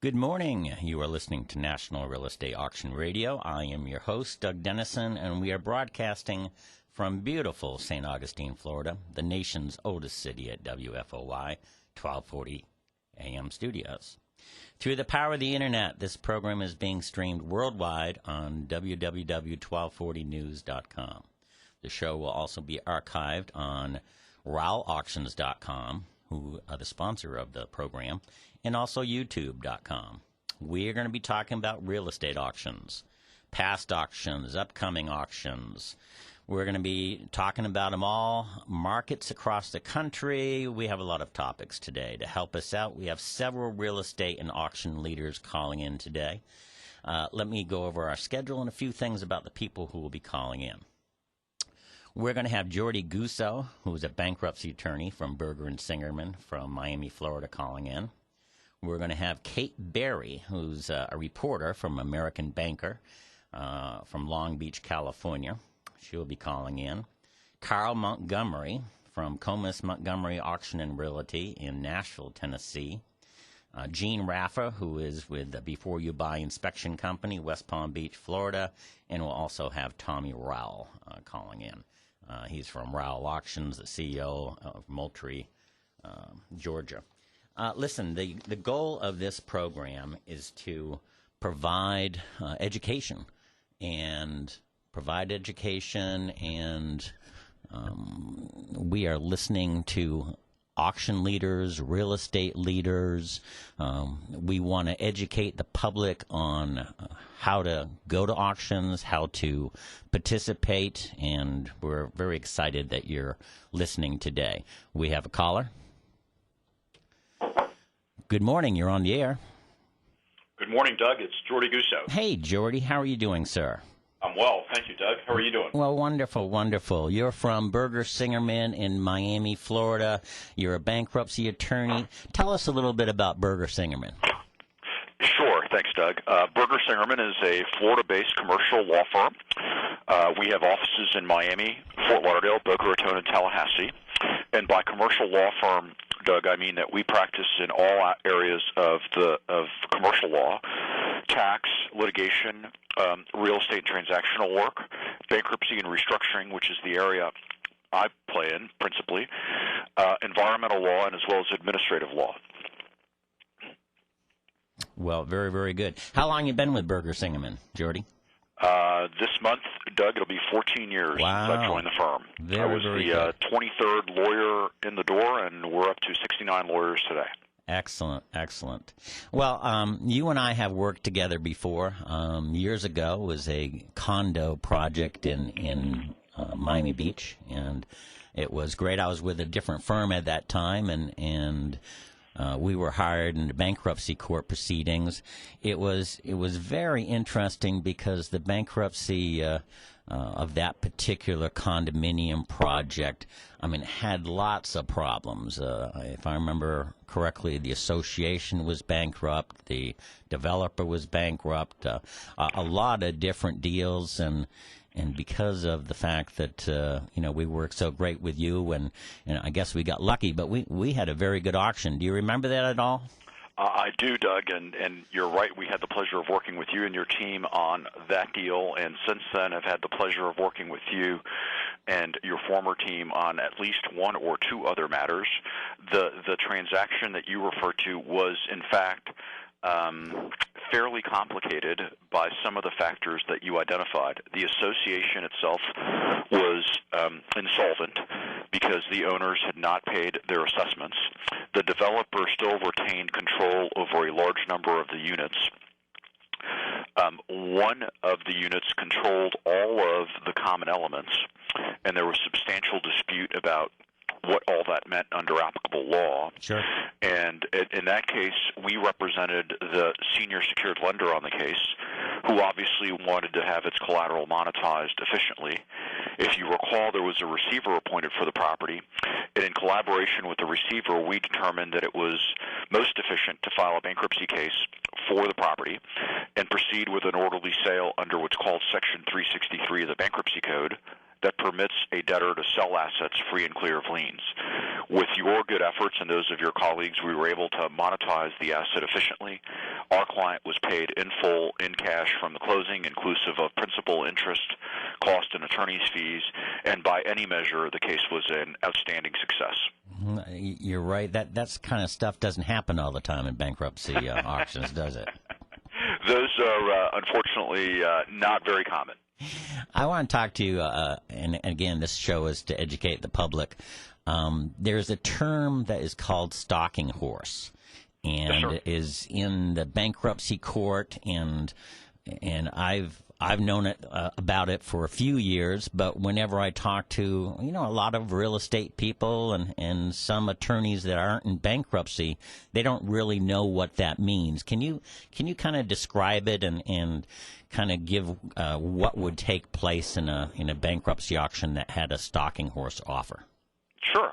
Good morning. You are listening to National Real Estate Auction Radio. I am your host, Doug Dennison, and we are broadcasting from beautiful St. Augustine, Florida, the nation's oldest city at WFOY 1240 AM studios. Through the power of the Internet, this program is being streamed worldwide on www.1240news.com. The show will also be archived on RALauctions.com, who are the sponsor of the program, and also YouTube.com. We're going to be talking about real estate auctions, past auctions, upcoming auctions. We're going to be talking about them all, markets across the country. We have a lot of topics today. To help us out, we have several real estate and auction leaders calling in today. Let me go over our schedule and a few things about the people who will be calling in. We're going to have Jordy Gusso, who is a bankruptcy attorney from Berger & Singerman from Miami, Florida, calling in. We're going to have Kate Berry, who's a reporter from American Banker from Long Beach, California. She'll be calling in. Carl Montgomery from Comus Montgomery Auction and Realty in Nashville, Tennessee. Gene Raffa, who is with the Before You Buy Inspection Company, West Palm Beach, Florida. And we'll also have Tommy Rowell calling in. He's from Rowell Auctions, the CEO of Moultrie, Georgia. Listen, the goal of this program is to provide education, and we are listening to auction leaders, real estate leaders. We want to educate the public on how to go to auctions, how to participate, and we're very excited that you're listening today. We have a caller. Good morning. You're on the air. Good morning, Doug. It's Jordy Gusso. Hey, Jordy. How are you doing, sir? I'm well. Thank you, Doug. How are you doing? Well, wonderful, wonderful. You're from Berger Singerman in Miami, Florida. You're a bankruptcy attorney. Tell us a little bit about Berger Singerman. Sure. Thanks, Doug. Berger Singerman is a Florida-based commercial law firm. We have offices in Miami, Fort Lauderdale, Boca Raton, and Tallahassee. And by commercial law firm, Doug, I mean that we practice in all areas of commercial law: tax, litigation, real estate and transactional work, bankruptcy and restructuring, which is the area I play in principally, environmental law, and as well as administrative law. Well, very, very good. How long have you been with Berger Singerman, Jordy? This month, Doug, it'll be 14 years since I joined the firm. I was the 23rd lawyer in the door, and we're up to 69 lawyers today. Excellent, excellent. Well, you and I have worked together before. Years ago, it was a condo project in Miami Beach, and it was great. I was with a different firm at that time, and we were hired in the bankruptcy court proceedings. It was very interesting because the bankruptcy of that particular condominium project, I mean, had lots of problems. If I remember correctly, the association was bankrupt, the developer was bankrupt, a lot of different deals, and because of the fact that we worked so great with you, and I guess we got lucky, but we had a very good auction. Do you remember that at all? I do, Doug, and you're right. We had the pleasure of working with you and your team on that deal, and since then I've had the pleasure of working with you and your former team on at least one or two other matters. The transaction that you referred to was, in fact, fairly complicated by some of the factors that you identified. The association itself was insolvent because the owners had not paid their assessments. The developer still retained control over a large number of the units. One of the units controlled all of the common elements, and there was substantial dispute about what all that meant under applicable law. Sure. And in that case, we represented the senior secured lender on the case, who obviously wanted to have its collateral monetized efficiently. If you recall, there was a receiver appointed for the property, and in collaboration with the receiver, we determined that it was most efficient to file a bankruptcy case for the property and proceed with an orderly sale under what's called Section 363 of the Bankruptcy Code, that permits a debtor to sell assets free and clear of liens. With your good efforts and those of your colleagues, we were able to monetize the asset efficiently. Our client was paid in full, in cash from the closing, inclusive of principal, interest, cost, and attorney's fees, and by any measure, the case was an outstanding success. You're right. That's kind of stuff doesn't happen all the time in bankruptcy auctions, does it? Those are, unfortunately, not very common. I want to talk to you, and again, this show is to educate the public. There's a term that is called stalking horse, and is in the bankruptcy court, and I've known about it for a few years. But whenever I talk to a lot of real estate people and some attorneys that aren't in bankruptcy, they don't really know what that means. Can you kind of describe it and kind of give what would take place in a bankruptcy auction that had a stalking horse offer? Sure.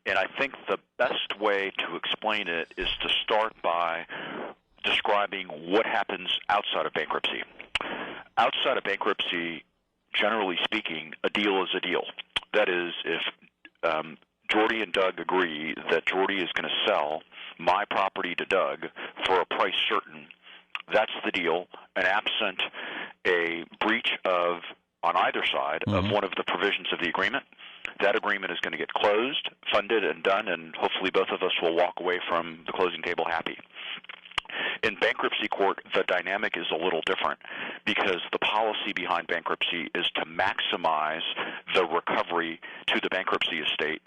And I think the best way to explain it is to start by describing what happens outside of bankruptcy. Outside of bankruptcy, generally speaking, a deal is a deal. That is, if Jordy and Doug agree that Jordy is going to sell my property to Doug for a price certain, that's the deal, and absent a breach of, on either side, of one of the provisions of the agreement, that agreement is going to get closed, funded, and done, and hopefully both of us will walk away from the closing table happy. In bankruptcy court, the dynamic is a little different because the policy behind bankruptcy is to maximize the recovery to the bankruptcy estate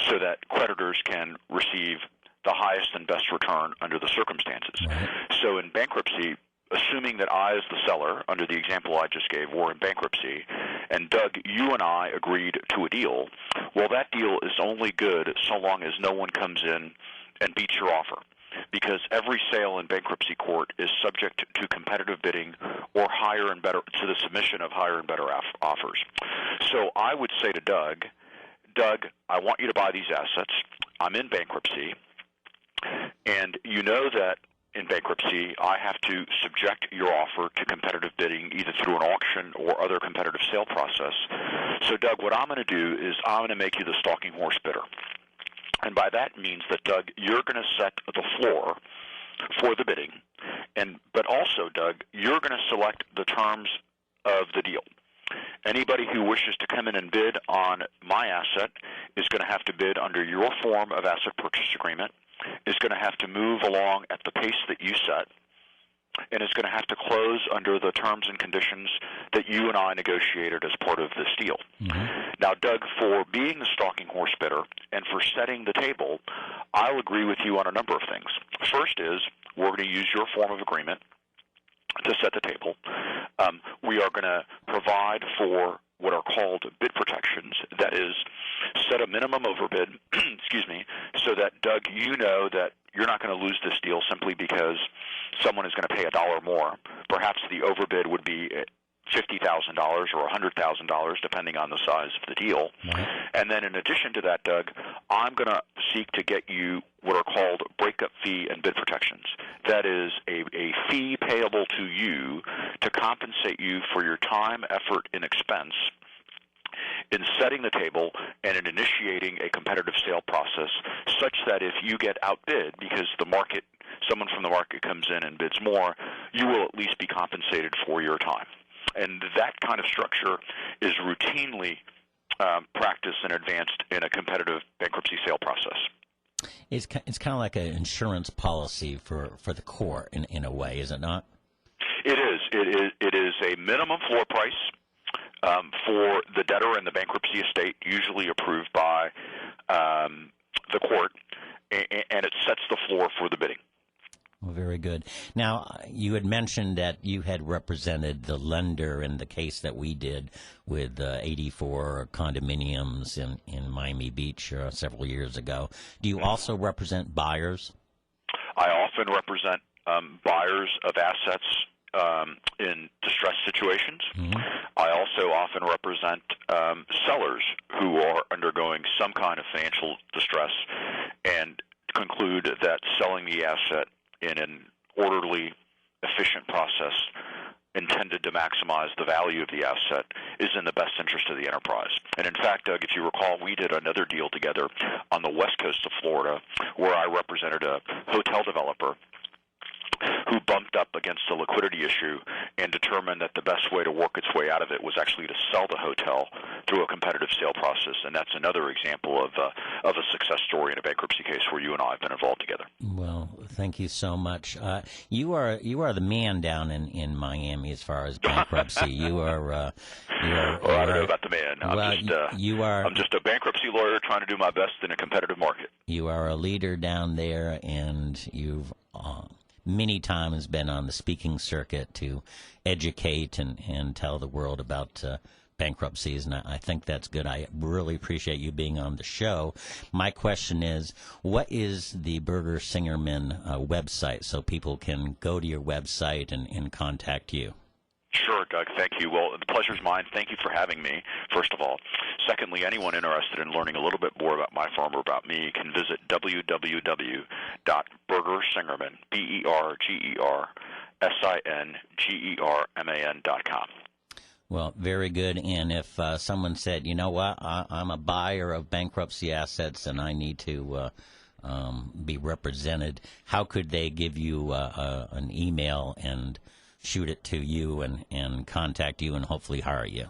so that creditors can receive the highest and best return under the circumstances. Right. So in bankruptcy, assuming that I, as the seller, under the example I just gave, were in bankruptcy, and Doug, you and I agreed to a deal, well, that deal is only good so long as no one comes in and beats your offer, because every sale in bankruptcy court is subject to competitive bidding or higher and better, to the submission of higher and better offers. So I would say to Doug, I want you to buy these assets. I'm in bankruptcy, and you know that in bankruptcy, I have to subject your offer to competitive bidding either through an auction or other competitive sale process. So, Doug, what I'm going to do is I'm going to make you the stalking horse bidder. And by that means that, Doug, you're going to set the floor for the bidding. But also, Doug, you're going to select the terms of the deal. Anybody who wishes to come in and bid on my asset is going to have to bid under your form of asset purchase agreement, is going to have to move along at the pace that you set, and is going to have to close under the terms and conditions that you and I negotiated as part of this deal. Now, Doug, for being the stalking horse bidder and for setting the table, I'll agree with you on a number of things. First is we're going to use your form of agreement to set the table. We are going to provide for what are called bid protections, that is, set a minimum overbid, excuse me, so that, Doug, you know that you're not going to lose this deal simply because someone is going to pay $1 more. Perhaps the overbid would be $50,000 or $100,000, depending on the size of the deal. And then in addition to that, Doug, I'm going to seek to get you what are called breakup fee and bid protections. That is a fee payable to you to compensate you for your time, effort, and expense in setting the table and in initiating a competitive sale process, such that if you get outbid because someone from the market comes in and bids more, you will at least be compensated for your time. And that kind of structure is routinely practiced and advanced in a competitive bankruptcy sale process. It's kind of like an insurance policy for the court in a way, is it not? It is. It is a minimum floor price for the debtor and the bankruptcy estate, usually approved by the court, and it sets the floor for the bidding. Well, very good. Now, you had mentioned that you had represented the lender in the case that we did with 84 condominiums in Miami Beach several years ago. Do you also represent buyers? I often represent buyers of assets in distressed situations. I also often represent sellers who are undergoing some kind of financial distress and conclude that selling the asset in an orderly, efficient process intended to maximize the value of the asset is in the best interest of the enterprise. And in fact, Doug, if you recall, we did another deal together on the west coast of Florida where I represented a hotel developer who bumped up against a liquidity issue and determined that the best way to work its way out of it was actually to sell the hotel through a competitive sale process. And that's another example of a success story in a bankruptcy case where you and I have been involved together. Well, thank you so much. You are the man down in Miami as far as bankruptcy. You are. Well, I don't know about the man. I'm just a bankruptcy lawyer trying to do my best in a competitive market. You are a leader down there, and you've many times been on the speaking circuit to educate and tell the world about bankruptcies, and I think that's good. I really appreciate you being on the show. My question is, what is the Berger Singerman website so people can go to your website and contact you? Sure, Doug. Thank you. Well, the pleasure's mine. Thank you for having me, first of all. Secondly, anyone interested in learning a little bit more about my firm or about me can visit www.bergersingerman, BergerSingerman.com. Well, very good. And if someone said, you know what, I'm a buyer of bankruptcy assets and I need to be represented, how could they give you an email and shoot it to you and contact you and hopefully hire you?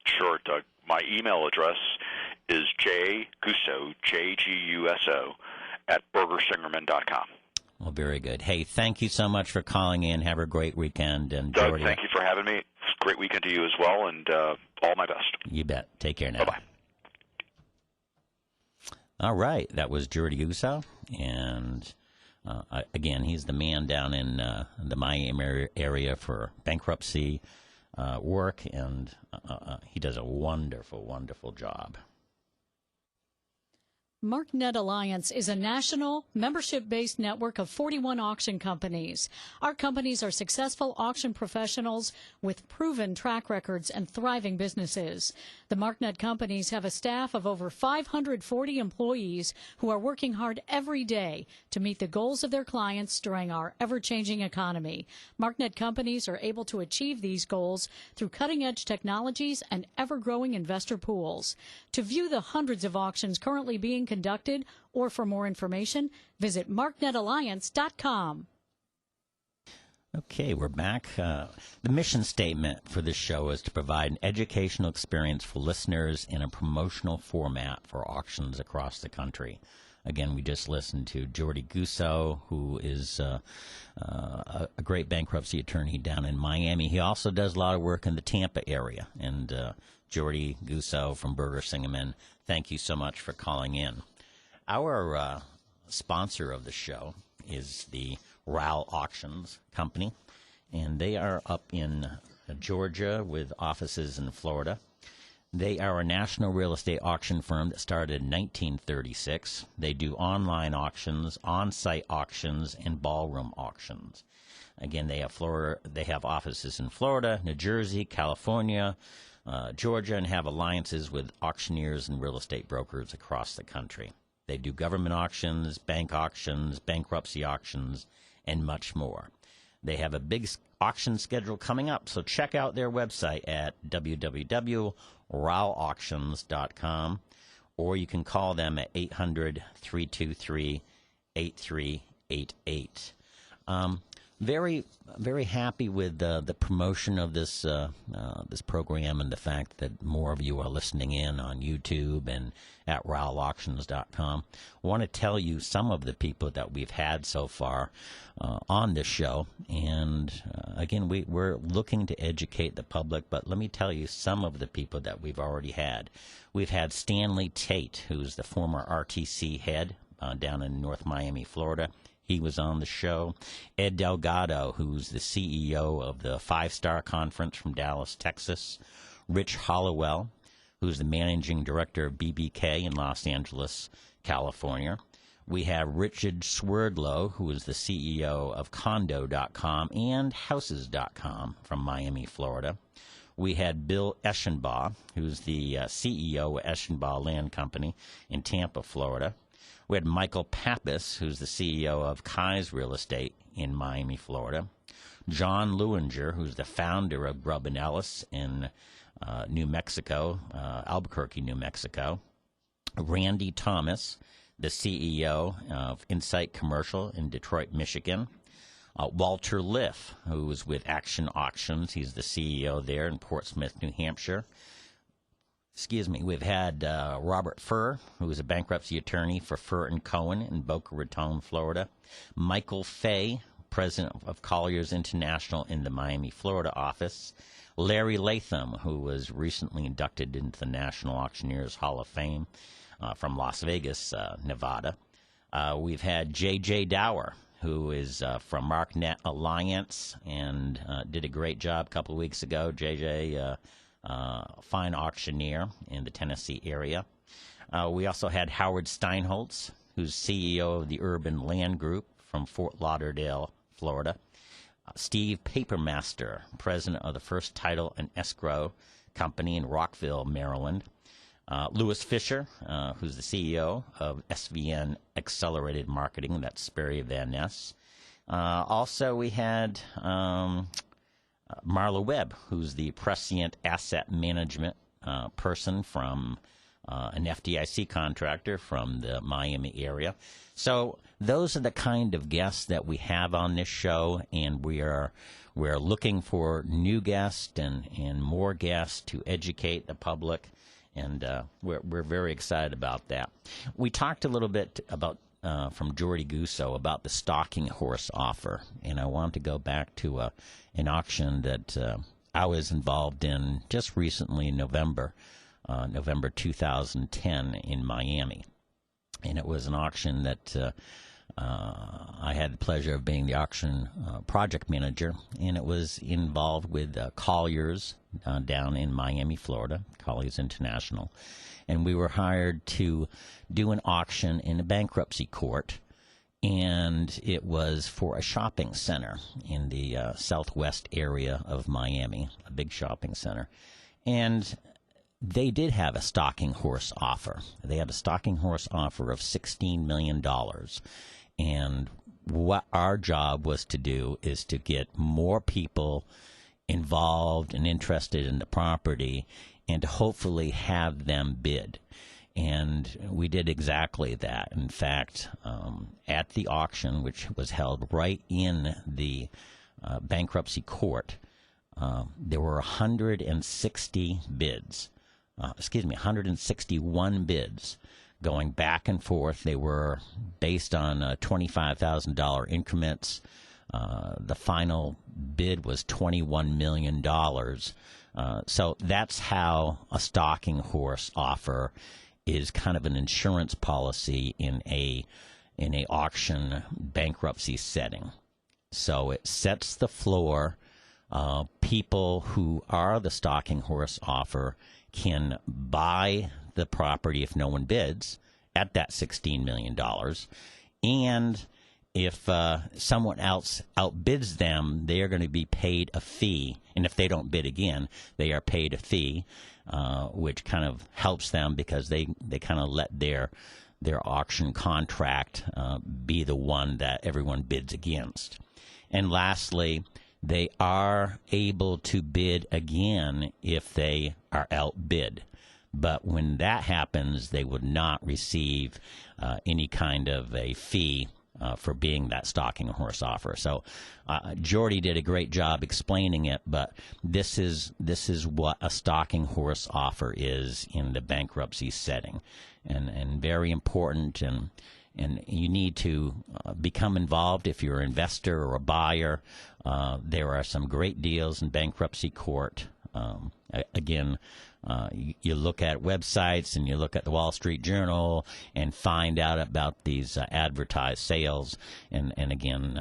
Sure, Doug. My email address is jguso, Jguso, @bergersingerman.com. Well, very good. Hey, thank you so much for calling in. Have a great weekend. And Doug, Jordy, thank you for having me. It's a great weekend to you as well, and all my best. You bet. Take care now. Bye-bye. All right. That was Jordy Uso. And again, he's the man down in the Miami area for bankruptcy work, and he does a wonderful, wonderful job. MarkNet Alliance is a national, membership-based network of 41 auction companies. Our companies are successful auction professionals with proven track records and thriving businesses. The MarkNet companies have a staff of over 540 employees who are working hard every day to meet the goals of their clients during our ever-changing economy. MarkNet companies are able to achieve these goals through cutting-edge technologies and ever-growing investor pools. To view the hundreds of auctions currently being conducted, or for more information, visit marknetalliance.com. Okay, we're back. The mission statement for this show is to provide an educational experience for listeners in a promotional format for auctions across the country. Again, we just listened to Jordy Guso, who is a great bankruptcy attorney down in Miami. He also does a lot of work in the Tampa area. And Jordy Guso from Berger Singerman, thank you so much for calling in. Our sponsor of the show is the RAL Auctions Company, and they are up in Georgia with offices in Florida. They are a national real estate auction firm that started in 1936. They do online auctions, on-site auctions, and ballroom auctions. Again, they have offices in Florida, New Jersey, California, Georgia, and have alliances with auctioneers and real estate brokers across the country. They do government auctions, bankruptcy auctions, and much more. They have a big auction schedule coming up, so check out their website at www.rawauctions.com, or you can call them at 800-323-8388. Very, very happy with the promotion of this this program and the fact that more of you are listening in on YouTube and at rawauctions.com. I want to tell you some of the people that we've had so far on this show. And again, we're looking to educate the public, but let me tell you some of the people that we've already had. We've had Stanley Tate, who's the former RTC head down in North Miami, Florida. He was on the show. Ed Delgado, who's the CEO of the Five Star Conference from Dallas, Texas. Rich Hollowell, who's the managing director of BBK in Los Angeles, California. We have Richard Swerdlow, who is the CEO of Condo.com and Houses.com from Miami, Florida. We had Bill Eschenbaugh, who's the CEO of Eschenbaugh Land Company in Tampa, Florida. We had Michael Pappas, who's the CEO of Kai's Real Estate in Miami, Florida. John Lewinger, who's the founder of Grubb & Ellis in New Mexico, Albuquerque, New Mexico. Randy Thomas, the CEO of Insight Commercial in Detroit, Michigan. Walter Liff, who is with Action Auctions. He's the CEO there in Portsmouth, New Hampshire. We've had Robert Furr, who is a bankruptcy attorney for Furr & Cohen in Boca Raton, Florida. Michael Fay, president of Colliers International in the Miami, Florida office. Larry Latham, who was recently inducted into the National Auctioneers Hall of Fame from Las Vegas, Nevada. We've had J.J. Dower, who is from MarkNet Alliance and did a great job a couple of weeks ago. J.J., fine auctioneer in the Tennessee area. We also had Howard Steinholtz, who's CEO of the Urban Land Group from Fort Lauderdale, Florida. Steve Papermaster, president of the First Title and Escrow Company in Rockville, Maryland. Louis Fisher, who's the CEO of SVN Accelerated Marketing, that's Sperry Van Ness. Also, we had Marla Webb, who's the Prescient Asset Management person from an FDIC contractor from the Miami area. So those are the kind of guests that we have on this show, and we're looking for new guests and more guests to educate the public, and we're very excited about that. We talked a little bit about from Jordy Gusso about the stalking horse offer, and I want to go back to an auction that I was involved in just recently in November 2010 in Miami. And it was an auction that I had the pleasure of being the auction project manager, and it was involved with Colliers down in Miami, Florida, Colliers International. And we were hired to do an auction in a bankruptcy court, and it was for a shopping center in the southwest area of Miami, a big shopping center. And they did have a stalking horse offer. They had a stalking horse offer of $16 million. And what our job was to do is to get more people involved and interested in the property and to hopefully have them bid. And we did exactly that. In fact, at the auction, which was held right in the bankruptcy court, there were 160 bids. 161 bids going back and forth. They were based on $25,000 increments. The final bid was $21 million. So that's how a stalking horse offer is kind of an insurance policy in a auction bankruptcy setting. So it sets the floor. People who are the stalking horse offer can buy the property if no one bids at that $16 million. And if someone else outbids them, they are going to be paid a fee. And if they don't bid again, they are paid a fee, which kind of helps them because they kind of let their auction contract be the one that everyone bids against. And lastly, they are able to bid again if they are outbid. But when that happens, they would not receive any kind of a fee for being that stalking horse offer. So Jordy did a great job explaining it, but this is what a stalking horse offer is in the bankruptcy setting, and very important, and you need to become involved if you're an investor or a buyer. There are some great deals in bankruptcy court. Again, you look at websites and you look at the Wall Street Journal and find out about these advertised sales. And again,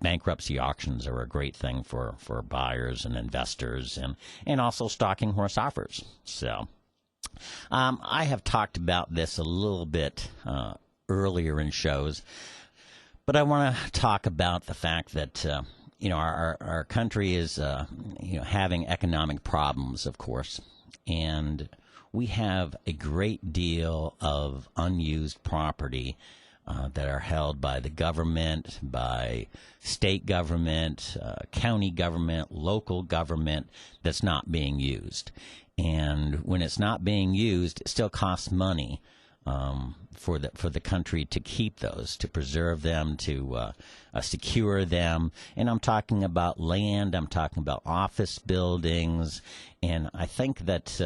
bankruptcy auctions are a great thing for buyers and investors, and also stalking horse offers. So I have talked about this a little bit earlier in shows, but I want to talk about the fact that our country is having economic problems, of course, and we have a great deal of unused property that are held by the government, by state government, county government, local government, that's not being used. And when it's not being used, it still costs money for the country to keep those, to preserve them, to secure them. And I'm talking about land, I'm talking about office buildings, and I think that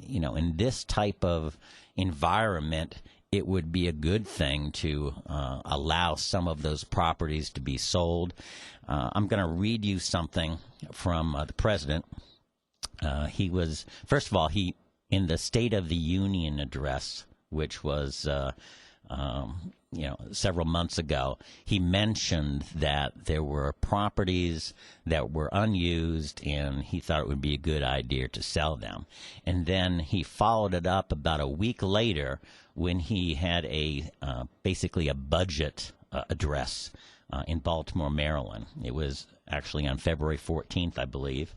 in this type of environment, it would be a good thing to allow some of those properties to be sold. I'm going to read you something from the president. He was, first of all, in the State of the Union address, which was several months ago, he mentioned that there were properties that were unused, and he thought it would be a good idea to sell them. And then he followed it up about a week later when he had basically a budget address in Baltimore, Maryland. It was actually on February 14th, I believe.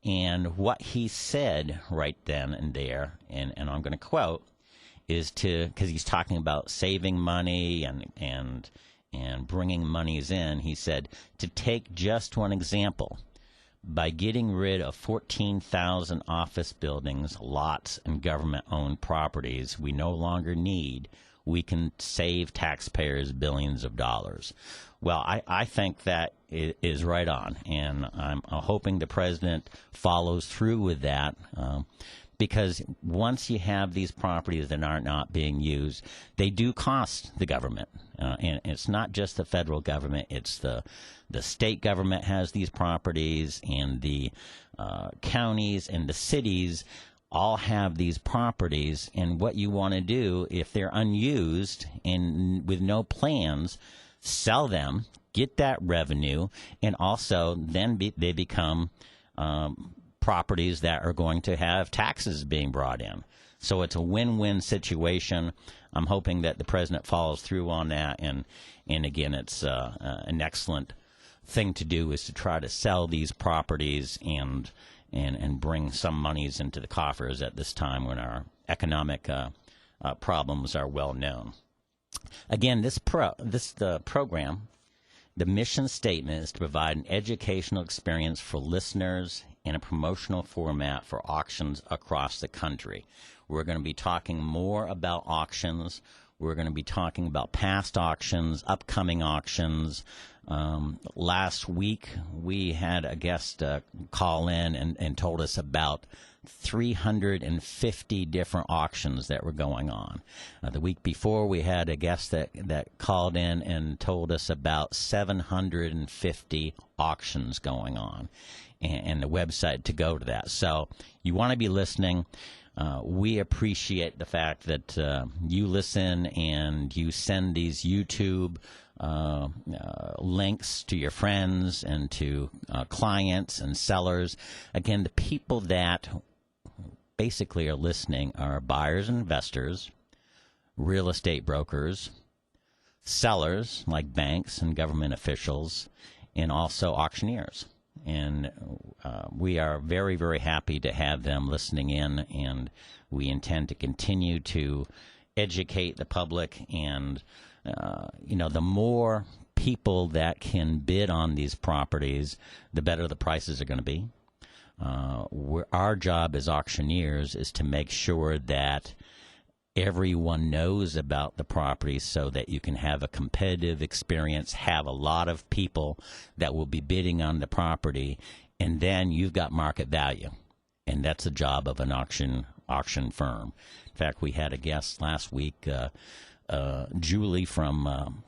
And what he said right then and there, and I'm going to quote, is because he's talking about saving money and bringing monies in, he said, to take just one example, by getting rid of 14,000 office buildings, lots, and government-owned properties we no longer need, we can save taxpayers billions of dollars. Well, I think that is right on, and I'm hoping the president follows through with that, because once you have these properties that are not being used, they do cost the government. And it's not just the federal government, it's the state government has these properties, and the counties and the cities all have these properties. And what you want to do, if they're unused and with no plans, sell them, get that revenue, and also then they become properties that are going to have taxes being brought in. So it's a win-win situation. I'm hoping that the president follows through on that, and again, it's an excellent thing to do, is to try to sell these properties and bring some monies into the coffers at this time when our economic problems are well known. Again, this program, the mission statement is to provide an educational experience for listeners in a promotional format for auctions across the country. We're going to be talking more about auctions. We're going to be talking about past auctions, upcoming auctions. Last week, we had a guest call in and told us about 350 different auctions that were going on. The week before, we had a guest that called in and told us about 750 auctions going on, and the website to go to that. So you want to be listening. We appreciate the fact that you listen and you send these YouTube links to your friends and to clients and sellers. Again, the people that basically are listening are buyers and investors, real estate brokers, sellers like banks and government officials, and also auctioneers. And we are very, very happy to have them listening in, and we intend to continue to educate the public. And, the more people that can bid on these properties, the better the prices are going to be. Our job as auctioneers is to make sure that everyone knows about the property so that you can have a competitive experience, have a lot of people that will be bidding on the property, and then you've got market value. And that's the job of an auction firm. In fact, we had a guest last week, Julie from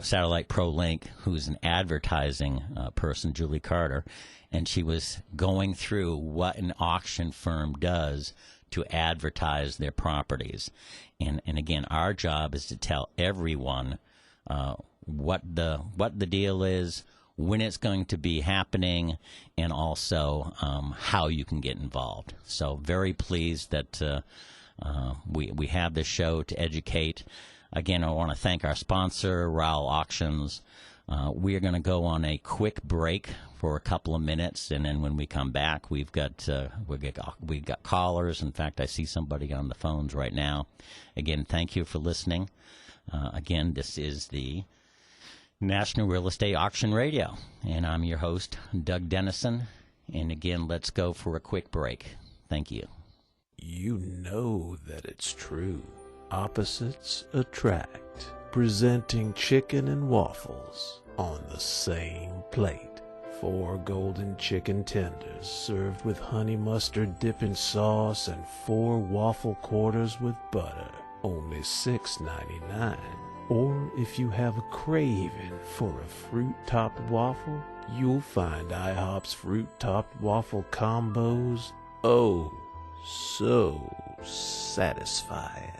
Satellite Pro Link, who's an advertising person, Julie Carter, and she was going through what an auction firm does to advertise their properties. And again, our job is to tell everyone what the deal is, when it's going to be happening, and also how you can get involved. So very pleased that we have this show to educate. Again, I want to thank our sponsor, Rowell Auctions. We are going to go on a quick break for a couple of minutes, and then when we come back, we've got callers. In fact, I see somebody on the phones right now. Again, thank you for listening. Again, this is the National Real Estate Auction Radio, and I'm your host, Doug Dennison. And again, let's go for a quick break. Thank you. You know that it's true. Opposites attract. Presenting chicken and waffles on the same plate. 4 golden chicken tenders served with honey mustard dipping sauce and 4 waffle quarters with butter. Only $6.99. Or if you have a craving for a fruit-topped waffle, you'll find IHOP's fruit-topped waffle combos oh so satisfying.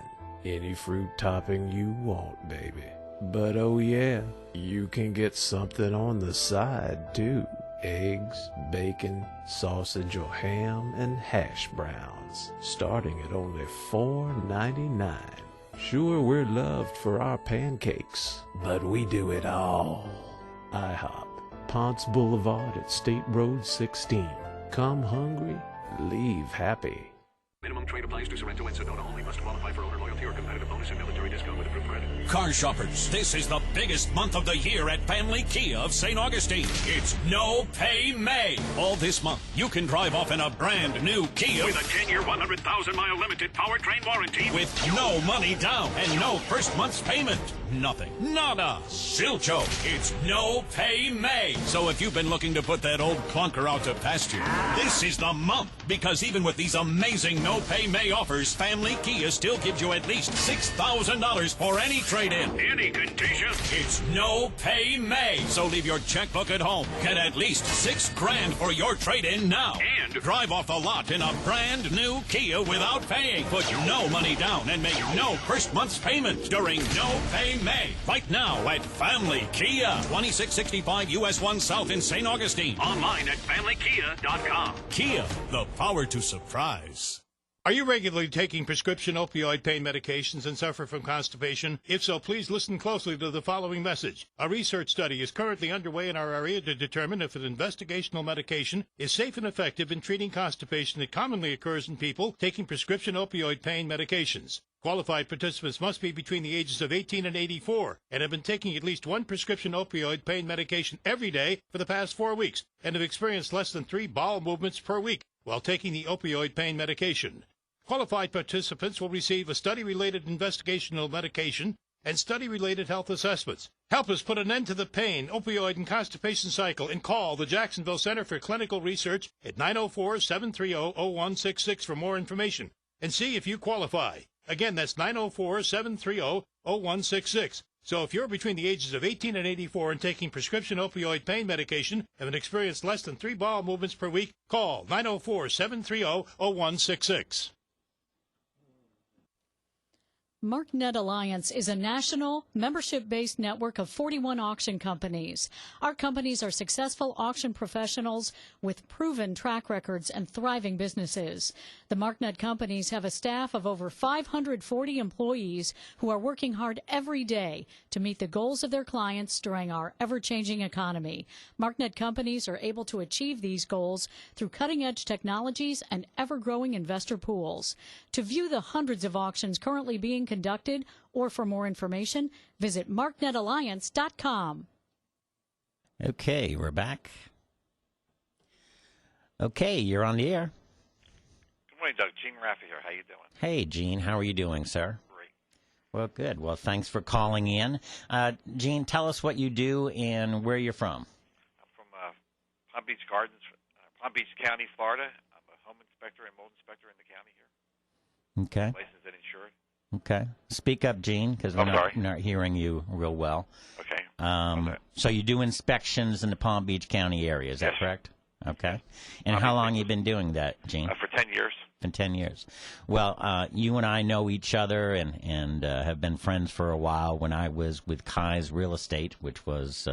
Any fruit topping you want, baby. But oh yeah, you can get something on the side too. Eggs, bacon, sausage or ham, and hash browns, starting at only $4.99. Sure, we're loved for our pancakes, but we do it all. IHOP, Ponce Boulevard at State Road 16. Come hungry, leave happy. Minimum trade applies to Sorrento and Sedona only. Must qualify for owner loyalty or competitive bonus and military discount with approved credit. Car shoppers, this is the biggest month of the year at Family Kia of St. Augustine. It's No Pay May. All this month, you can drive off in a brand new Kia With a 10-year, 100,000-mile limited powertrain warranty. with no money down and no first month's payment. Nothing. Nada. Silcho. It's No Pay May. So if you've been looking to put that old clunker out to pasture, this is the month. Because even with these amazing No Pay May offers, Family Kia still gives you at least $6,000 for any trade-in. Any condition. It's No Pay May. So leave your checkbook at home. Get at least $6,000 for your trade-in now. And drive off the lot in a brand new Kia without paying. Put no money down and make no first month's payment during No Pay May. Right now at Family Kia, 2665 US 1 South in St. Augustine. online at FamilyKia.com. Kia, the power to surprise. Are you regularly taking prescription opioid pain medications and suffer from constipation? If so, please listen closely to the following message. A research study is currently underway in our area to determine if an investigational medication is safe and effective in treating constipation that commonly occurs in people taking prescription opioid pain medications. Qualified participants must be between the ages of 18 and 84 and have been taking at least 1 prescription opioid pain medication every day for the past 4 weeks and have experienced less than 3 bowel movements per week while taking the opioid pain medication. Qualified participants will receive a study-related investigational medication and study-related health assessments. Help us put an end to the pain, opioid, and constipation cycle and call the Jacksonville Center for Clinical Research at 904-730-0166 for more information and see if you qualify. Again, that's 904-730-0166. So if you're between the ages of 18 and 84 and taking prescription opioid pain medication and have experienced less than 3 bowel movements per week, call 904-730-0166. MarkNet Alliance is a national, membership-based network of 41 auction companies. Our companies are successful auction professionals with proven track records and thriving businesses. The MarkNet companies have a staff of over 540 employees who are working hard every day to meet the goals of their clients during our ever-changing economy. MarkNet companies are able to achieve these goals through cutting-edge technologies and ever-growing investor pools. To view the hundreds of auctions currently being conducted, or for more information, visit marknetalliance.com. Okay, we're back. Okay, you're on the air. Good morning, Doug. Gene Raffi here. How you doing? Hey, Gene, how are you doing, sir? Great. Well, good. Well, thanks for calling in. Gene, tell us what you do and where you're from. I'm from Palm Beach Gardens, Palm Beach County, Florida. I'm a home inspector and mold inspector in the county here. Okay. Licensed and insured. Okay. Speak up, Gene, because we're not hearing you real well. Okay. So you do inspections in the Palm Beach County area, is that correct? Okay. And how long you been doing that, Gene? For 10 years. In 10 years. Well, you and I know each other and have been friends for a while. When I was with Kai's Real Estate, which was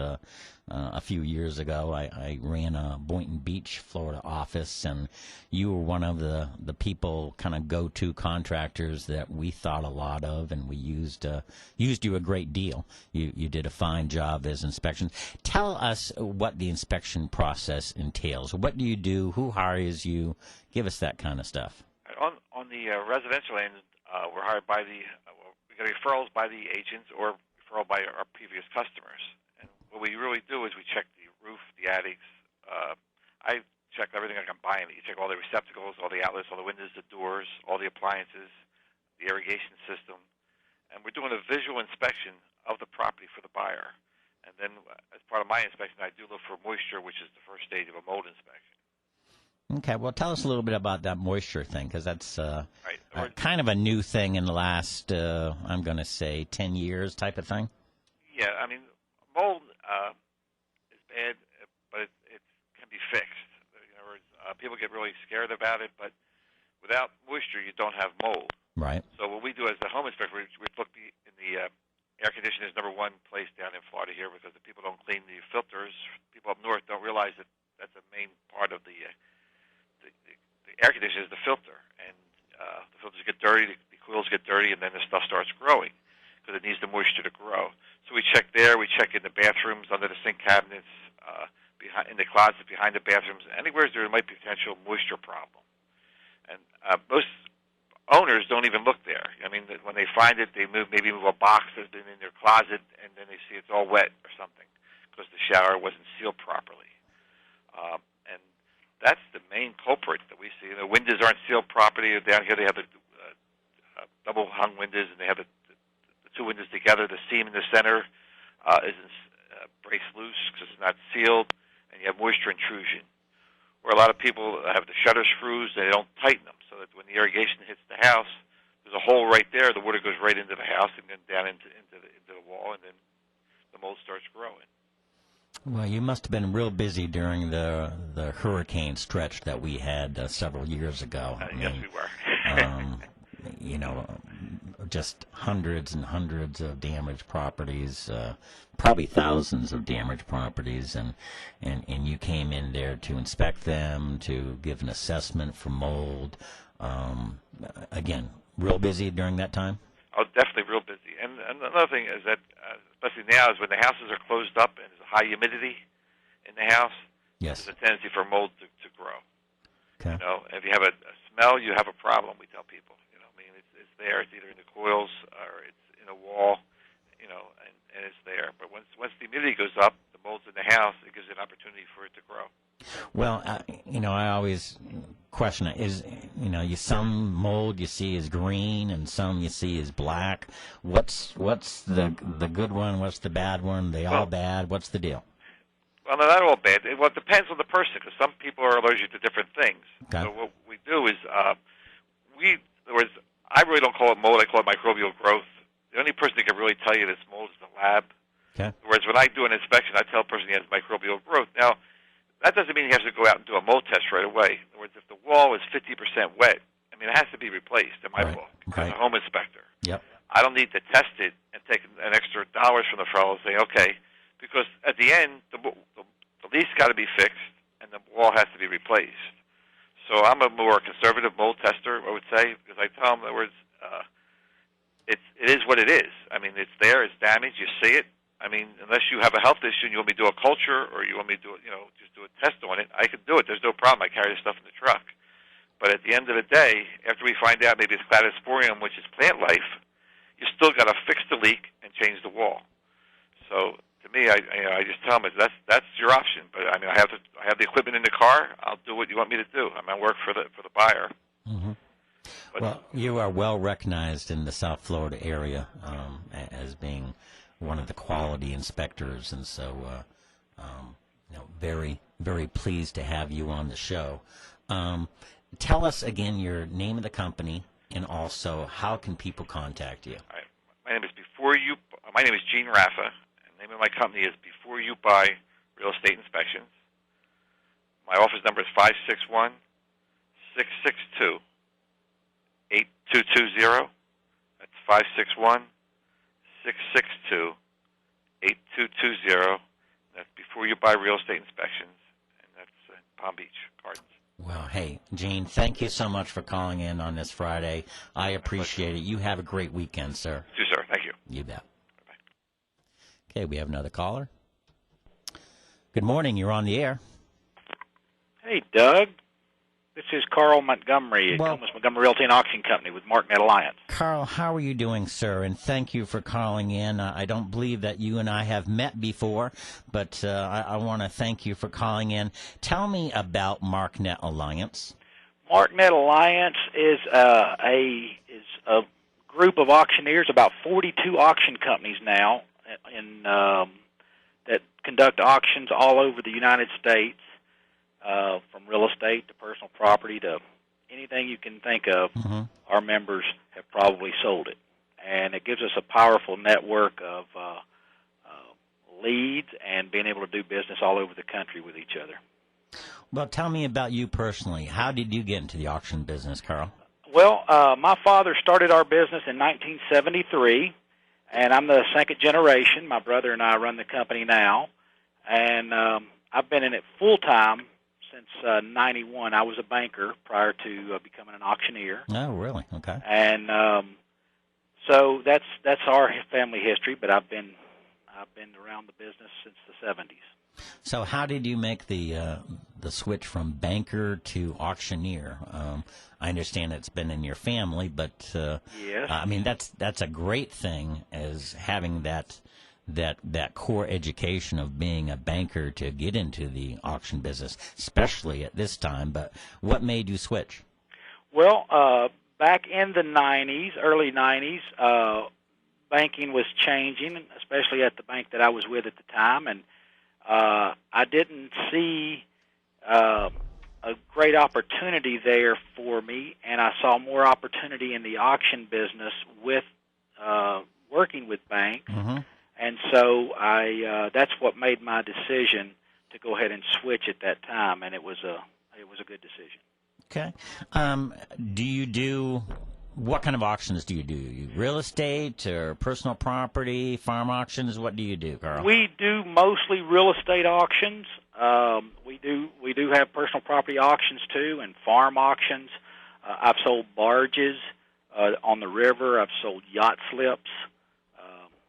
a few years ago, I ran a Boynton Beach, Florida office, and you were one of the people, kind of go-to contractors that we thought a lot of, and we used you a great deal. You did a fine job as inspections. Tell us what the inspection process entails. What do you do? Who hires you? Give us that kind of stuff. On the residential end, we're hired by we get referrals by the agents or referral by our previous customers. And what we really do is we check the roof, the attics. I check everything like I'm buying it. You check all the receptacles, all the outlets, all the windows, the doors, all the appliances, the irrigation system. And we're doing a visual inspection of the property for the buyer. And then as part of my inspection, I do look for moisture, which is the first stage of a mold inspection. Okay, well, tell us a little bit about that moisture thing, because that's right. Kind of a new thing in the last, I'm going to say, 10 years type of thing. Yeah, I mean, mold is bad, but it can be fixed. People get really scared about it, but without moisture, you don't have mold. Right. So what we do as the home inspector, we look in the air conditioning is number one place down in Florida here because the people don't clean the filters. People up north don't realize that that's a main part of the air conditioner is the filter, and the filters get dirty, the coils get dirty, and then the stuff starts growing because it needs the moisture to grow. So we check there, we check in the bathrooms, under the sink cabinets, in the closets behind the bathrooms, anywhere there might be potential moisture problem. And most owners don't even look there. I mean, when they find it, they maybe move a box that's been in their closet, and then they see it's all wet or something because the shower wasn't sealed properly. And that's the main culprit that we see. The windows aren't sealed properly. Down here they have the double-hung windows, and they have the two windows together. The seam in the center isn't breaks loose because it's not sealed, and you have moisture intrusion. Or a lot of people have the shutter screws, and they don't tighten them, so that when the irrigation hits the house, there's a hole right there. The water goes right into the house and then down into the wall, and then the mold starts growing. Well, you must have been real busy during the hurricane stretch that we had several years ago. Yes, we were. Just hundreds and hundreds of damaged properties, probably thousands of damaged properties, and you came in there to inspect them, to give an assessment for mold. Again, real busy during that time? Oh, definitely real busy. And another thing is that, especially now, is when the houses are closed up and there's high humidity in the house, yes, there's a tendency for mold to grow. Okay. If you have a smell, you have a problem, we tell people. It's there. It's either in the coils or it's in a wall, and it's there. But once the humidity goes up, the mold's in the house, it gives an opportunity for it to grow. Well, I always question it. You some mold you see is green and some you see is black. What's the good one? What's the bad one? They all bad? What's the deal? Well, no, not all bad. Well, it depends on the person because some people are allergic to different things. Okay. So what we do is I really don't call it mold. I call it microbial growth. The only person that can really tell you this mold is the lab. Okay. Whereas when I do an inspection, I tell a person he has microbial growth. Now, that doesn't mean he has to go out and do a mold test right away. In other words, if the wall is 50% wet, it has to be replaced in my book as a home inspector. Yep. I don't need to test it and take an extra $1 from the fellow and say, okay, because at the end, the lease got to be fixed and the wall has to be replaced. So I'm a more conservative mold tester, I would say, because I tell them, in other words, it is what it is. It's there, it's damaged, you see it. Unless you have a health issue and you want me to do a culture or you want me to do just do a test on it, I can do it. There's no problem. I carry the stuff in the truck. But at the end of the day, after we find out maybe it's cladosporium, which is plant life, you still got to fix the leak and change the wall. So to me, I just tell them that's your option. But I have the equipment in the car. I'll do what you want me to do. I work for the buyer. Mm-hmm. Well, you are well recognized in the South Florida area as being one of the quality inspectors, and so very, very pleased to have you on the show. Tell us again your name of the company, and also how can people contact you? Right. My name is Gene Raffa, and the name of my company is Before You Buy Real Estate Inspections. My office number is 561-662-9255. 8220. That's 561-662-8220. That's before you buy real estate inspections, and that's Palm Beach Gardens. Well, hey, Gene, thank you so much for calling in on this Friday. I appreciate it. You have a great weekend, sir. You too, sir. Thank you. You bet. Okay, we have another caller. Good morning. You're on the air. Hey, Doug. This is Carl Montgomery at Comus Montgomery Realty and Auction Company with MarkNet Alliance. Carl, how are you doing, sir? And thank you for calling in. I don't believe that you and I have met before, but I want to thank you for calling in. Tell me about MarkNet Alliance. MarkNet Alliance is a group of auctioneers, about 42 auction companies now, that conduct auctions all over the United States. From real estate to personal property to anything you can think of, our members have probably sold it. And it gives us a powerful network of leads and being able to do business all over the country with each other. Well, tell me about you personally. How did you get into the auction business, Carl? Well, my father started our business in 1973, and I'm the second generation. My brother and I run the company now, and I've been in it full-time since 91. I was a banker prior to becoming an auctioneer. Oh, really? Okay. And so that's our family history. But I've been around the business since the 70s. So how did you make the switch from banker to auctioneer? I understand it's been in your family, but yes. I mean that's a great thing, as having that core education of being a banker to get into the auction business, especially at this time. But what made you switch? Well, back in the 90s, early 90s, banking was changing, especially at the bank that I was with at the time, and I didn't see a great opportunity there for me, and I saw more opportunity in the auction business with working with banks. Mm-hmm. And so that's what made my decision to go ahead and switch at that time, and it was a good decision. Okay. What kind of auctions do you do? Real estate or personal property, farm auctions? What do you do, Carl? We do mostly real estate auctions. We do have personal property auctions too, and farm auctions. I've sold barges on the river. I've sold yacht slips.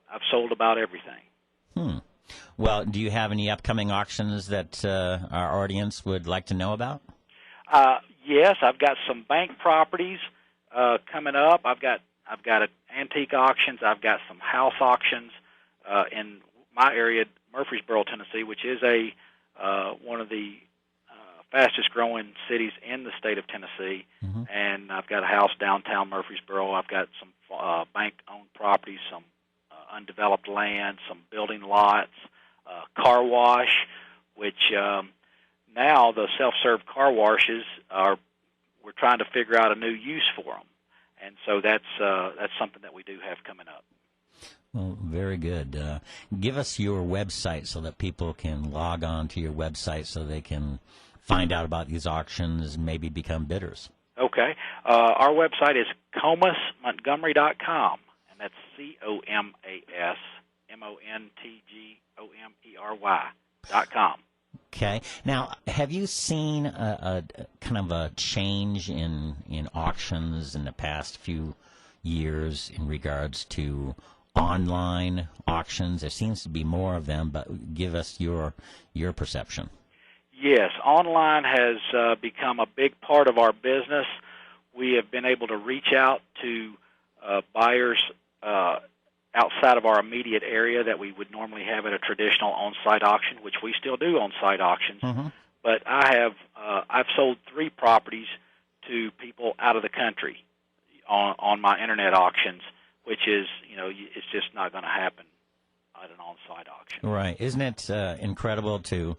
I've sold about everything. Well, do you have any upcoming auctions that our audience would like to know about? Yes, I've got some bank properties coming up. I've got antique auctions. I've got some house auctions in my area, Murfreesboro, Tennessee, which is one of the fastest growing cities in the state of Tennessee. Mm-hmm. And I've got a house downtown Murfreesboro. I've got some bank-owned properties, some undeveloped land, some building lots, car wash, which now the self-serve car washes we're trying to figure out a new use for them, and so that's something that we do have coming up. Well, very good. Give us your website so that people can log on to your website so they can find out about these auctions and maybe become bidders. Okay. Our website is comusmontgomery.com. And that's COMASMONTGOMERY.com. Okay. Now, have you seen a kind of a change in auctions in the past few years in regards to online auctions? There seems to be more of them, but give us your perception. Yes, online has become a big part of our business. We have been able to reach out to buyers outside of our immediate area that we would normally have at a traditional on-site auction, which we still do on-site auctions. Mm-hmm. But I've sold 3 properties to people out of the country on my internet auctions, which is, it's just not going to happen at an on-site auction. Right. Isn't it incredible to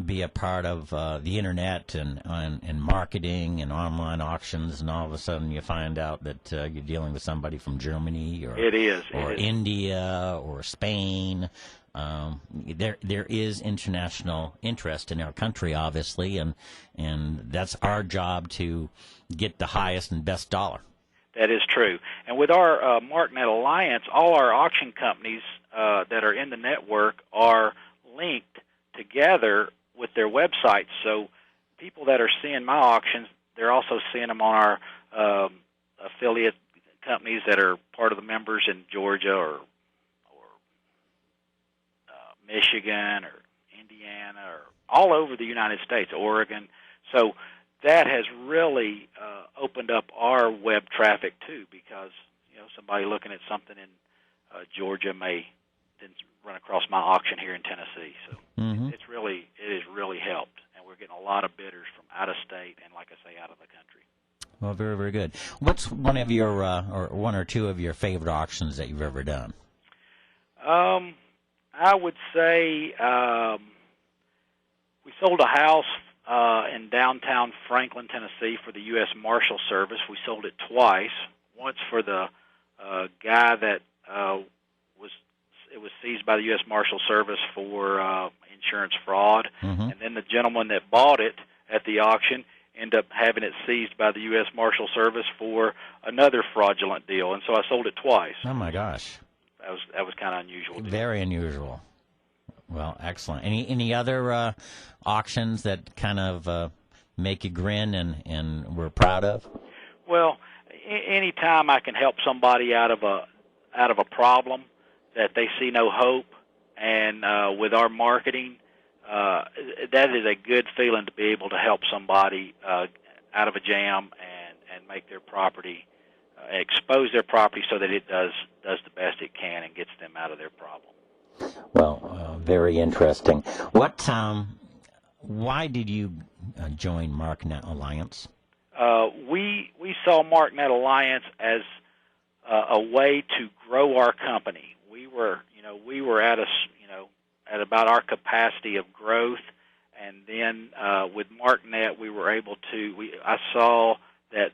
be a part of the internet and marketing and online auctions, and all of a sudden you find out that you're dealing with somebody from Germany or It is. India or Spain. there is international interest in our country, obviously, and that's our job to get the highest and best dollar. That is true. And with our MarkNet Alliance, all our auction companies that are in the network are linked together with their websites. So people that are seeing my auctions, they're also seeing them on our affiliate companies that are part of the members in Georgia or Michigan or Indiana or all over the United States, Oregon. So that has really opened up our web traffic too, because somebody looking at something in Georgia may then run across my auction here in Tennessee. So it has really helped, and we're getting a lot of bidders from out of state and, like I say, out of the country. Well, very, very good. What's one of your or one or two of your favorite auctions that you've ever done? I would say we sold a house in downtown Franklin, Tennessee, for the U.S. Marshal Service. We sold it twice. Once for the guy that it was seized by the U.S. Marshal Service for insurance fraud, and then the gentleman that bought it at the auction ended up having it seized by the U.S. Marshal Service for another fraudulent deal, and so I sold it twice. Oh my gosh, that was kind of unusual. Very unusual. Well, excellent. Any other auctions that kind of make you grin and we're proud of? Well, any time I can help somebody out of a problem that they see no hope, and with our marketing, that is a good feeling to be able to help somebody out of a jam and make their property, expose their property so that it does the best it can and gets them out of their problem. Well, very interesting. Why did you join MarkNet Alliance? We saw MarkNet Alliance as a way to grow our company. We were at about our capacity of growth, and then with MarkNet we were able to. I saw that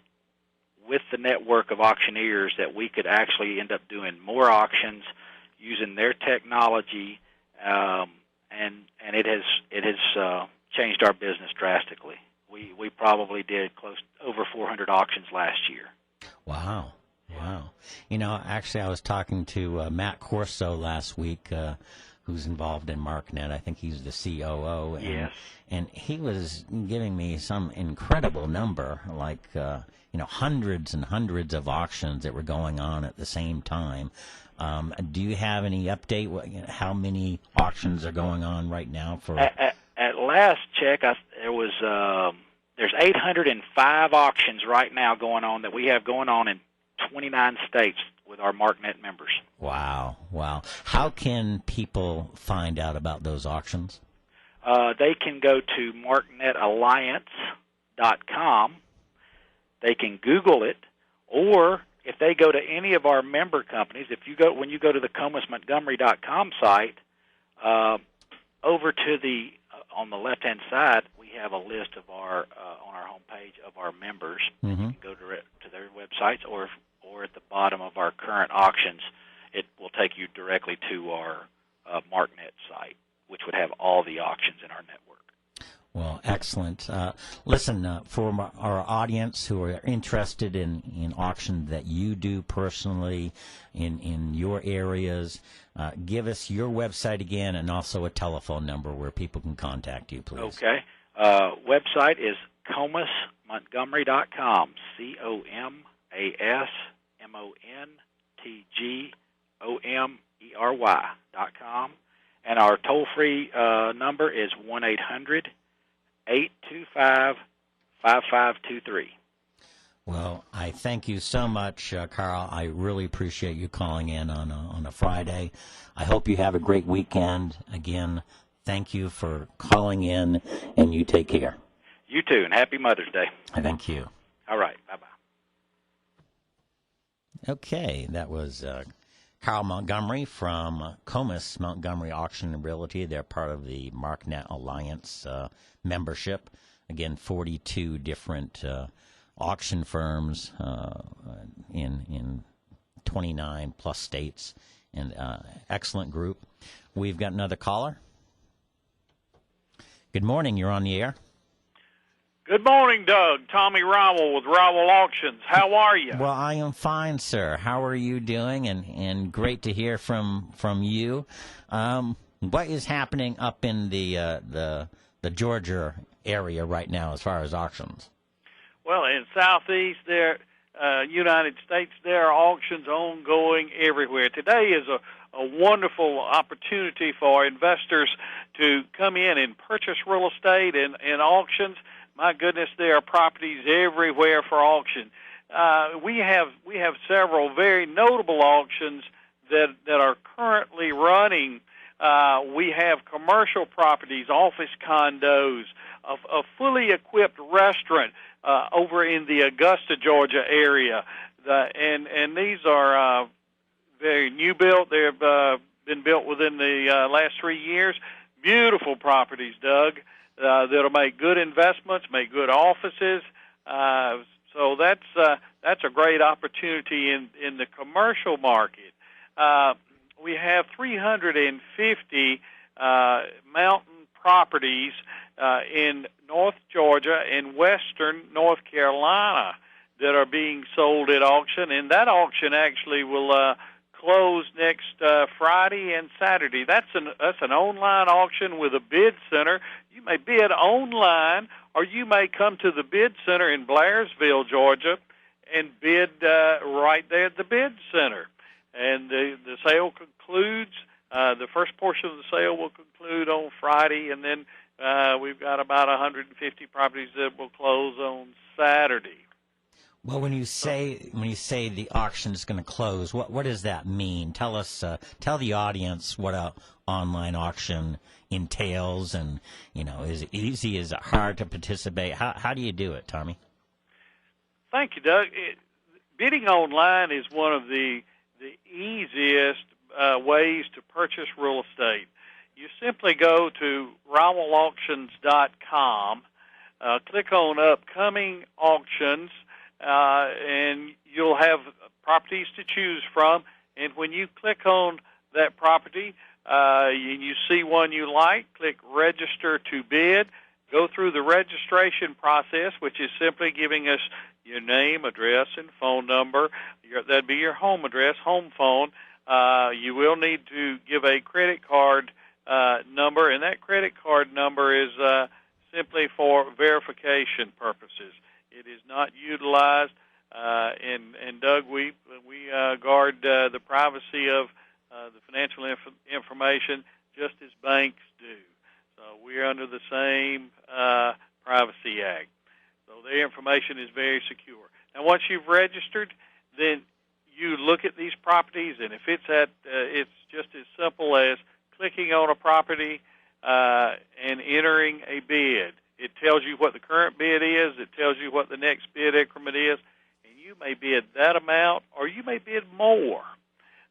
with the network of auctioneers that we could actually end up doing more auctions using their technology, and it has changed our business drastically. We probably did over 400 auctions last year. Wow. Actually, I was talking to Matt Corso last week, who's involved in MarkNet. I think he's the COO. Yes. And he was giving me some incredible number, like hundreds and hundreds of auctions that were going on at the same time. Do you have any update? How many auctions are going on right now? At last check, there's 805 auctions right now going on that we have going on in 29 states with our MarkNet members. Wow. How can people find out about those auctions? They can go to marknetalliance.com. They can Google it, or if they go to any of our member companies, when you go to the comusmontgomery.com site, over to on the left-hand side, we have a list of our on our homepage of our members. You can go to their websites, or at the bottom of our current auctions, it will take you directly to our MarkNet site, which would have all the auctions in our network. Well, excellent. Listen, for our audience who are interested in auctions that you do personally in your areas, give us your website again and also a telephone number where people can contact you, please. Okay. Website is comusmontgomery.com, COMASMONTGOMERY.com. And our toll-free number is 1-800-825-5523. Well, I thank you so much, Carl. I really appreciate you calling in on a Friday. I hope you have a great weekend. Again, thank you for calling in, and you take care. You too, and happy Mother's Day. Thank you. All right, bye-bye. Okay, that was Carl Montgomery from Comus Montgomery Auction and Realty. They're part of the MarkNet Alliance membership. Again, 42 different auction firms in 29 plus states, and excellent group. We've got another caller. Good morning. You're on the air. Good morning, Doug. Tommy Rowell with Rowell Auctions. How are you? Well, I am fine, sir. How are you doing? And great to hear from you. What is happening up in the Georgia area right now as far as auctions? Well, in Southeast, United States, there are auctions ongoing everywhere. Today is a wonderful opportunity for investors to come in and purchase real estate in auctions. My goodness, there are properties everywhere for auction. We have several very notable auctions that are currently running. We have commercial properties, office condos, a fully equipped restaurant over in the Augusta, Georgia area. And these are very new built. They've been built within the last 3 years. Beautiful properties, Doug, that'll make good investments, make good offices. So that's a great opportunity in the commercial market. We have 350 mountain properties in North Georgia and western North Carolina that are being sold at auction, and that auction actually will close next Friday and Saturday. That's an online auction with a bid center. You may bid online, or you may come to the bid center in Blairsville, Georgia, and bid right there at the bid center. And the sale concludes. The first portion of the sale will conclude on Friday, and then we've got about 150 properties that will close on Saturday. Well, when you say the auction is going to close, what does that mean? Tell the audience what a online auction entails, and is it easy? Is it hard to participate? How do you do it, Tommy? Thank you, Doug. Bidding online is one of the easiest ways to purchase real estate. You simply go to RowellAuctions.com, click on upcoming auctions, and you'll have properties to choose from. And when you click on that property and you see one you like, click Register to Bid. Go through the registration process, which is simply giving us your name, address, and phone number. That'd be your home address, home phone. You will need to give a credit card number, and that credit card number is simply for verification purposes. It is not utilized, and Doug, we guard the privacy of the financial information just as banks do. So we're under the same Privacy Act. So their information is very secure. Now, once you've registered, then you look at these properties, and if it's just as simple as clicking on a property and entering a bid. It tells you what the current bid is. It tells you what the next bid increment is, and you may bid that amount, or you may bid more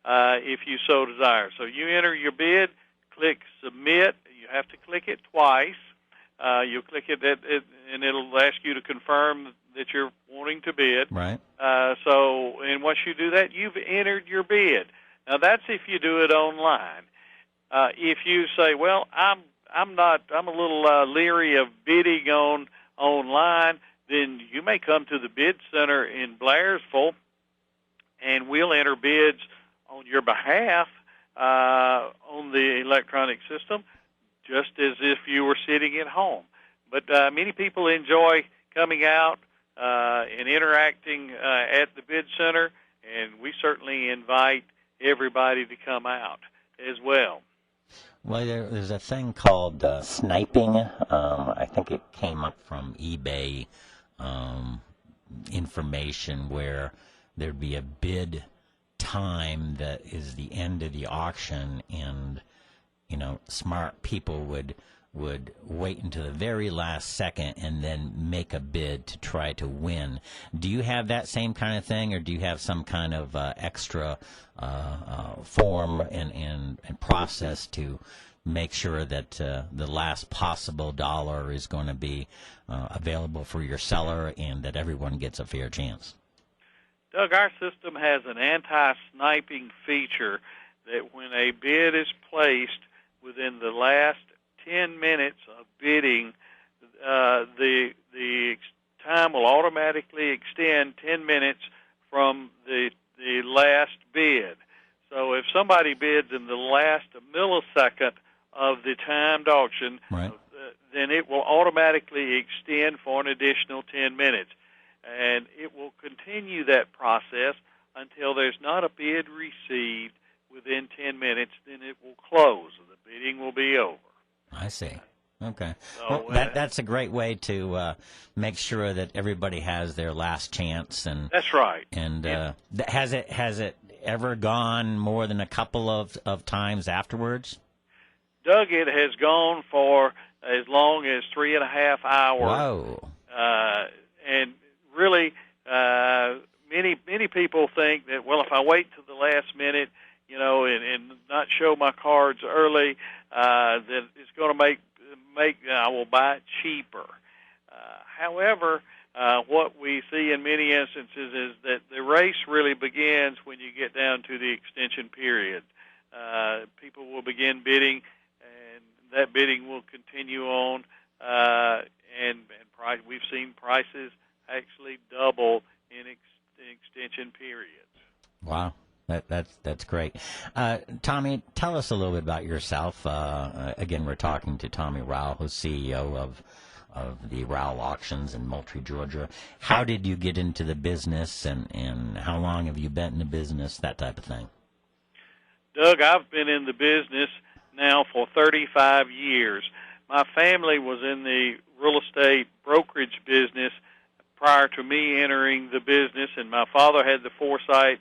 if you so desire. So you enter your bid, click Submit. You have to click it twice. You'll click it, and it'll ask you to confirm that you're wanting to bid. Right. And once you do that, you've entered your bid. Now that's if you do it online. If you say, well, I'm a little leery of bidding online, then you may come to the bid center in Blairsville, and we'll enter bids on your behalf on the electronic system, just as if you were sitting at home. But many people enjoy coming out and interacting at the bid center, and we certainly invite everybody to come out as well. Well, there's a thing called sniping. I think it came up from eBay information where there'd be a bid time that is the end of the auction, and smart people would wait until the very last second and then make a bid to try to win. Do you have that same kind of thing, or do you have some kind of extra form and process to make sure that the last possible dollar is going to be available for your seller and that everyone gets a fair chance? Doug, our system has an anti-sniping feature that when a bid is placed, within the last 10 minutes of bidding, the time will automatically extend 10 minutes from the last bid. So if somebody bids in the last millisecond of the timed auction, right, then it will automatically extend for an additional 10 minutes. And it will continue that process until there's not a bid received within 10 minutes, then it will close. The bidding will be over. I see. Okay. So, Well, that's a great way to make sure that everybody has their last chance. And that's right. And has it ever gone more than a couple of times afterwards? Doug, it has gone for as long as 3.5 hours. Whoa. And really, many people think that, well, if I wait till the last minute, and not show my cards early, that it's going to make I will buy it cheaper. However, what we see in many instances is that the race really begins when you get down to the extension period. People will begin bidding, and that bidding will continue on, and price. We've seen prices actually double in extension periods. Wow. That's great. Tommy, tell us a little bit about yourself. Again, we're talking to Tommy Rowell, who's CEO of the Rowell Auctions in Moultrie, Georgia. How did you get into the business, and how long have you been in the business, that type of thing? Doug, I've been in the business now for 35 years. My family was in the real estate brokerage business prior to me entering the business, and my father had the foresight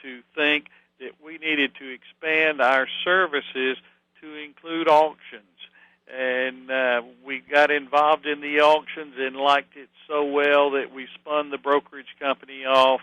to think that we needed to expand our services to include auctions. And we got involved in the auctions and liked it so well that we spun the brokerage company off,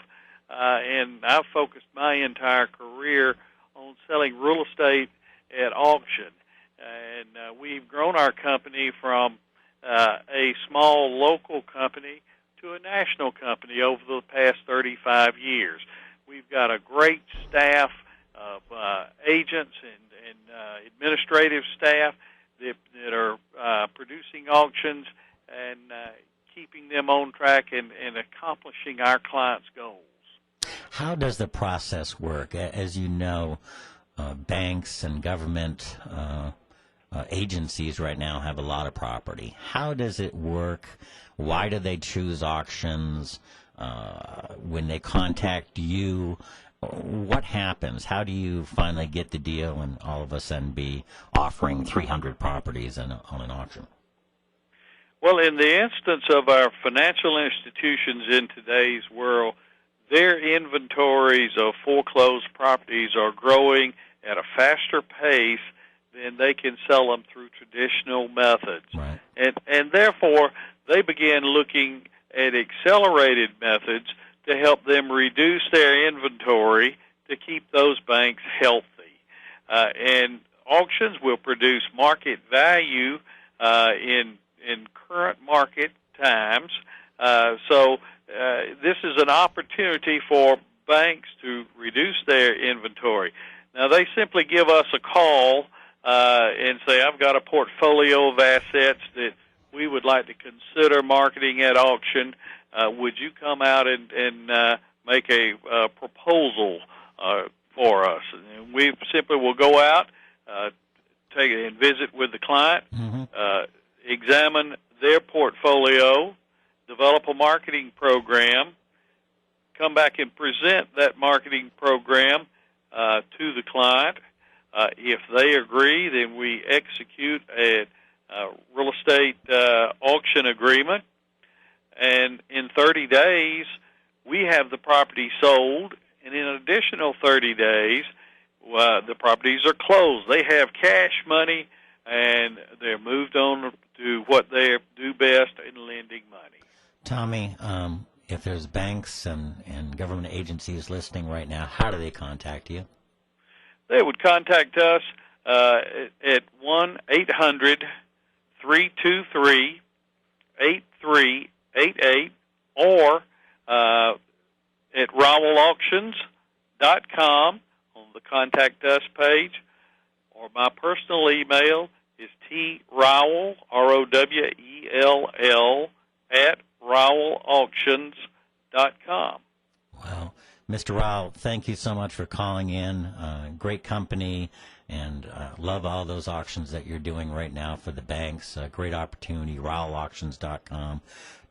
and I've focused my entire career on selling real estate at auction. And we've grown our company from a small local company to a national company over the past 35 years. We've got a great staff of agents and administrative staff that are producing auctions and keeping them on track and accomplishing our clients' goals. How does the process work? As you know, banks and government agencies right now have a lot of property. How does it work? Why do they choose auctions? When they contact you, what happens? How do you finally get the deal and all of a sudden be offering 300 properties on an auction? Well, in the instance of our financial institutions in today's world, their inventories of foreclosed properties are growing at a faster pace than they can sell them through traditional methods. Right. And therefore, they begin looking at accelerated methods to help them reduce their inventory to keep those banks healthy. And auctions will produce market value in current market times. So this is an opportunity for banks to reduce their inventory. Now, they simply give us a call and say, I've got a portfolio of assets that we would like to consider marketing at auction. Would you come out and make a proposal for us? And we simply will go out, take and visit with the client, examine their portfolio, develop a marketing program, come back and present that marketing program to the client. If they agree, then we execute a real estate auction agreement, and in 30 days, we have the property sold, and in an additional 30 days, the properties are closed. They have cash money, and they're moved on to what they do best in lending money. Tommy, if there's banks and government agencies listening right now, how do they contact you? They would contact us at 1-800-323-8388 or at RowellAuctions.com on the Contact Us page, or my personal email is trowell, ROWELL, at RowellAuctions.com. Well, Mr. Rowell, thank you so much for calling in. Great company, and love all those auctions that you're doing right now for the banks. Great opportunity, RowellAuctions.com.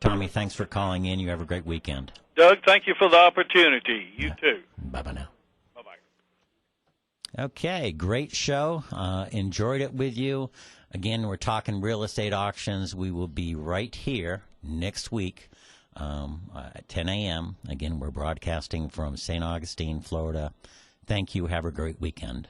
Tommy, thanks for calling in. You have a great weekend. Doug, thank you for the opportunity. You too. Bye-bye now. Bye-bye. Okay, great show. Enjoyed it with you. Again, we're talking real estate auctions. We will be right here next week at 10 a.m. Again, we're broadcasting from St. Augustine, Florida. Thank you. Have a great weekend.